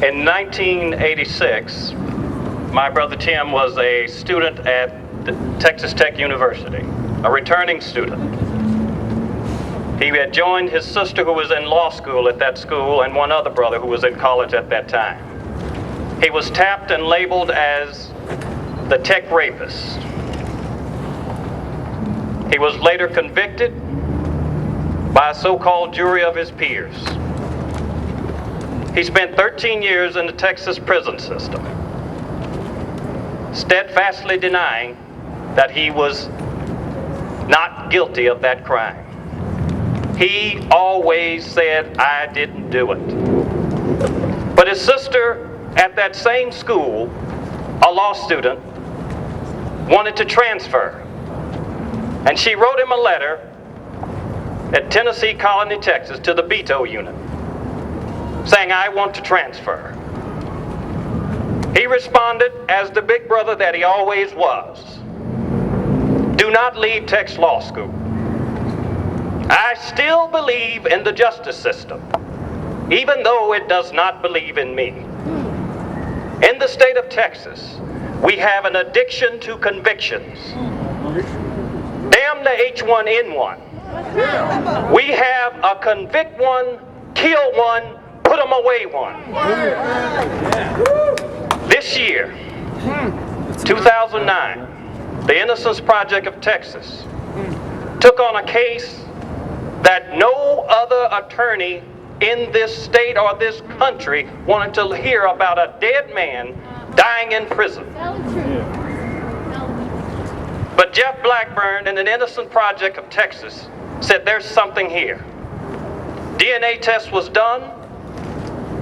In 1986, my brother Tim was a student at Texas Tech University, a returning student. He had joined his sister who was in law school at that school and one other brother who was in college at that time. He was tapped and labeled as the tech rapist. He was later convicted by a so-called jury of his peers. He spent 13 years in the Texas prison system, steadfastly denying that he was not guilty of that crime. He always said, "I didn't do it." But his sister at that same school, a law student, wanted to transfer. And she wrote him a letter at Tennessee Colony, Texas, to the Beto unit, saying, "I want to transfer." He responded as the big brother that he always was, "Do not leave Texas Law School. I still believe in the justice system, even though it does not believe in me. In the state of Texas, we have an addiction to convictions. Damn the H1N1. We have a convict one, kill one, put them away one." This year, 2009, the Innocence Project of Texas took on a case that no other attorney in this state or this country wanted to hear about, a dead man dying in prison. But Jeff Blackburn and the Innocence Project of Texas said, "There's something here." DNA test was done.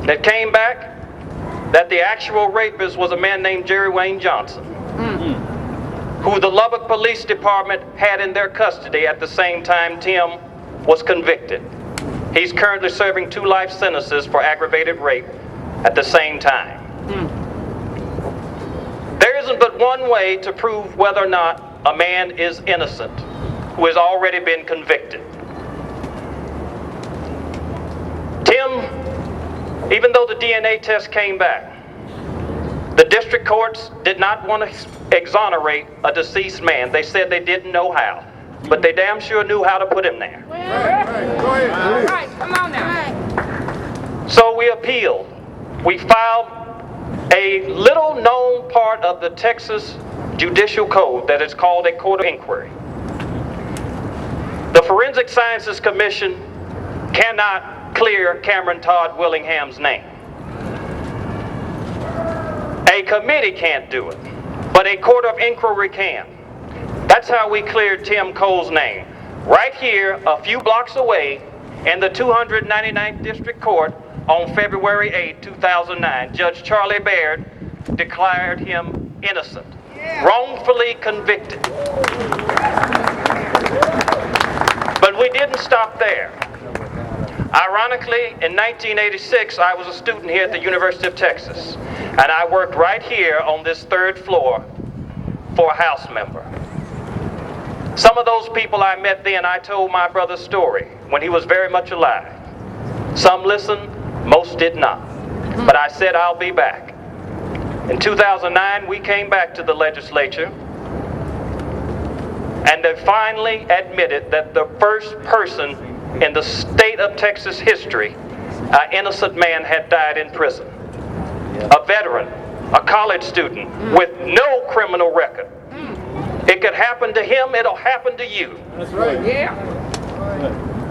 That came back that the actual rapist was a man named Jerry Wayne Johnson, who the Lubbock Police Department had in their custody at the same time Tim was convicted. He's currently serving 2 life sentences for aggravated rape at the same time. There isn't but one way to prove whether or not a man is innocent who has already been convicted. Tim, even though the DNA test came back, the district courts did not want to exonerate a deceased man. They said they didn't know how, but they damn sure knew how to put him there. All right, come on now. So we appealed. We filed a little known part of the Texas Judicial Code that is called a court of inquiry. The Forensic Sciences Commission cannot clear Cameron Todd Willingham's name. A committee can't do it, but a court of inquiry can. That's how we cleared Tim Cole's name. Right here, a few blocks away, in the 299th District Court on February 8, 2009, Judge Charlie Baird declared him innocent, wrongfully convicted. But we didn't stop there. Ironically, in 1986, I was a student here at the University of Texas, and I worked right here on this 3rd floor for a house member. Some of those people I met then, I told my brother's story when he was very much alive. Some listened, most did not. But I said, I'll be back. In 2009, we came back to the legislature, and they finally admitted that the first person in the state of Texas history, an innocent man had died in prison. A veteran, a college student with no criminal record. It could happen to him, it'll happen to you. That's right. Yeah.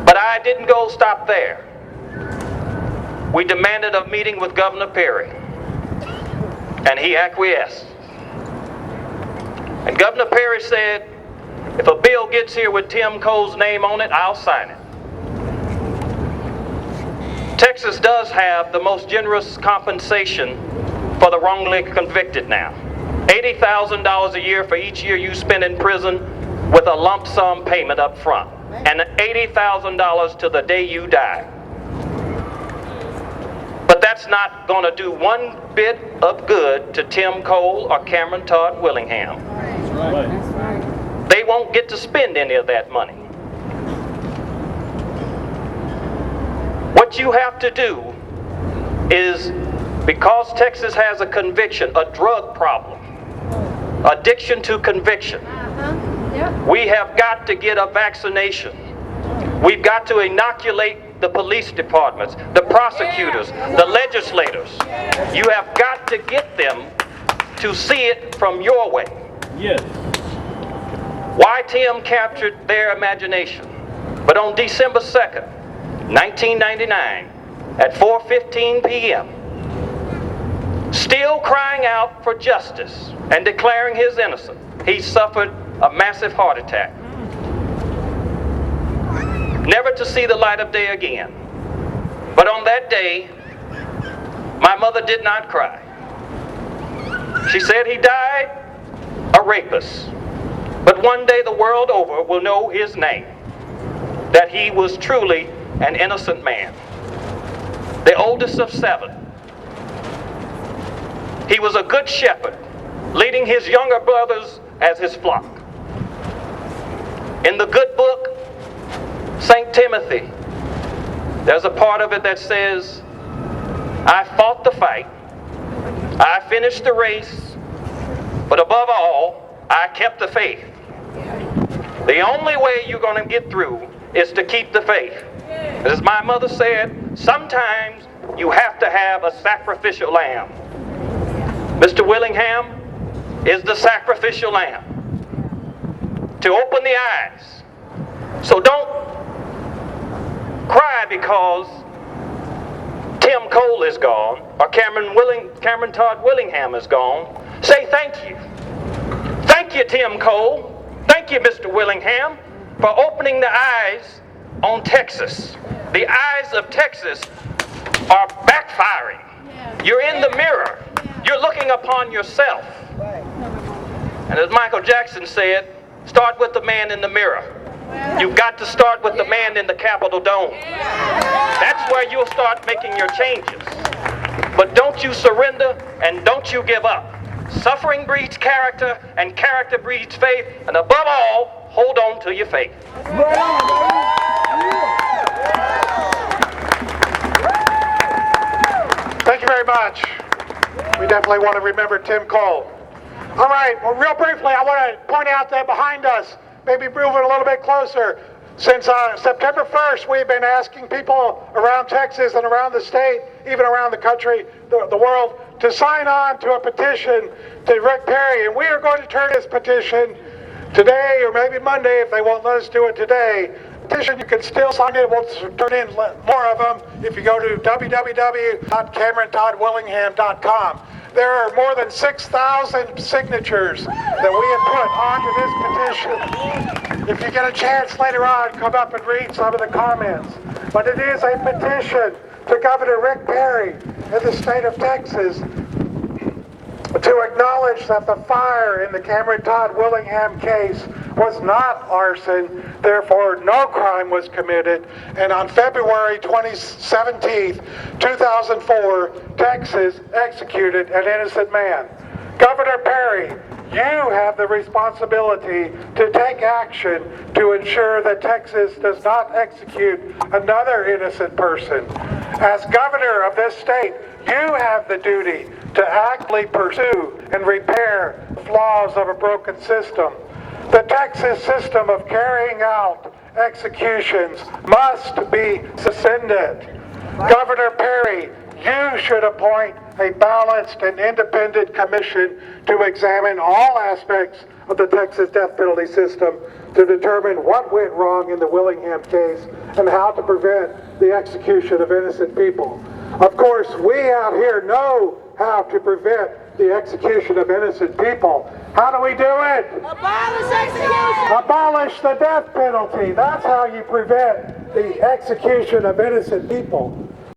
But I didn't stop there. We demanded a meeting with Governor Perry, and he acquiesced. And Governor Perry said, if a bill gets here with Tim Cole's name on it, I'll sign it. Texas does have the most generous compensation for the wrongly convicted now. $80,000 a year for each year you spend in prison, with a lump sum payment up front, and $80,000 to the day you die. But that's not going to do one bit of good to Tim Cole or Cameron Todd Willingham. They won't get to spend any of that money. What you have to do is Because Texas has a conviction, a drug problem, addiction to conviction, we have got to get a vaccination. We've got to inoculate the police departments, the prosecutors, the legislators. You have got to get them to see it from your way. Yes. YTM captured their imagination. But on December 2nd, 1999, at 4:15 p.m., still crying out for justice and declaring his innocence, he suffered a massive heart attack. Never to see the light of day again. But on that day, my mother did not cry. She said he died a rapist. But one day the world over will know his name, that he was truly an innocent man. The oldest of 7. He was a good shepherd, leading his younger brothers as his flock. In the good book, St. Timothy, there's a part of it that says, I fought the fight, I finished the race, but above all, I kept the faith. The only way you're going to get through is to keep the faith. As my mother said, sometimes you have to have a sacrificial lamb. Mr. Willingham is the sacrificial lamb to open the eyes. So don't cry because Tim Cole is gone or Cameron Todd Willingham is gone. Say thank you. Thank you, Tim Cole. Thank you, Mr. Willingham, for opening the eyes on Texas. The eyes of Texas are backfiring. You're in the mirror. You're looking upon yourself. And as Michael Jackson said, start with the man in the mirror. You've got to start with the man in the Capitol Dome. That's where you'll start making your changes. But don't you surrender and don't you give up. Suffering breeds character and character breeds faith. And above all, hold on to your faith. Thank you very much. We definitely want to remember Tim Cole. All right, well, real briefly, I want to point out that behind us, maybe move it a little bit closer. Since September 1st, we've been asking people around Texas and around the state, even around the country, the world, to sign on to a petition to Rick Perry. And we are going to turn this petition today or maybe Monday if they won't let us do it today. Petition, you can still sign it. We'll turn in more of them if you go to www.CameronToddWillingham.com. There are more than 6,000 signatures that we have put onto this petition. If you get a chance later on, come up and read some of the comments. But it is a petition to Governor Rick Perry in the state of Texas to acknowledge that the fire in the Cameron Todd Willingham case was not arson, therefore no crime was committed, and on February 17, 2004, Texas executed an innocent man. Governor Perry, you have the responsibility to take action to ensure that Texas does not execute another innocent person. As governor of this state, you have the duty to actively pursue and repair the flaws of a broken system. The Texas system of carrying out executions must be suspended. Governor Perry, you should appoint a balanced and independent commission to examine all aspects of the Texas death penalty system to determine what went wrong in the Willingham case and how to prevent the execution of innocent people. Of course, we out here know how to prevent the execution of innocent people. How do we do it? Abolish execution! Abolish the death penalty. That's how you prevent the execution of innocent people.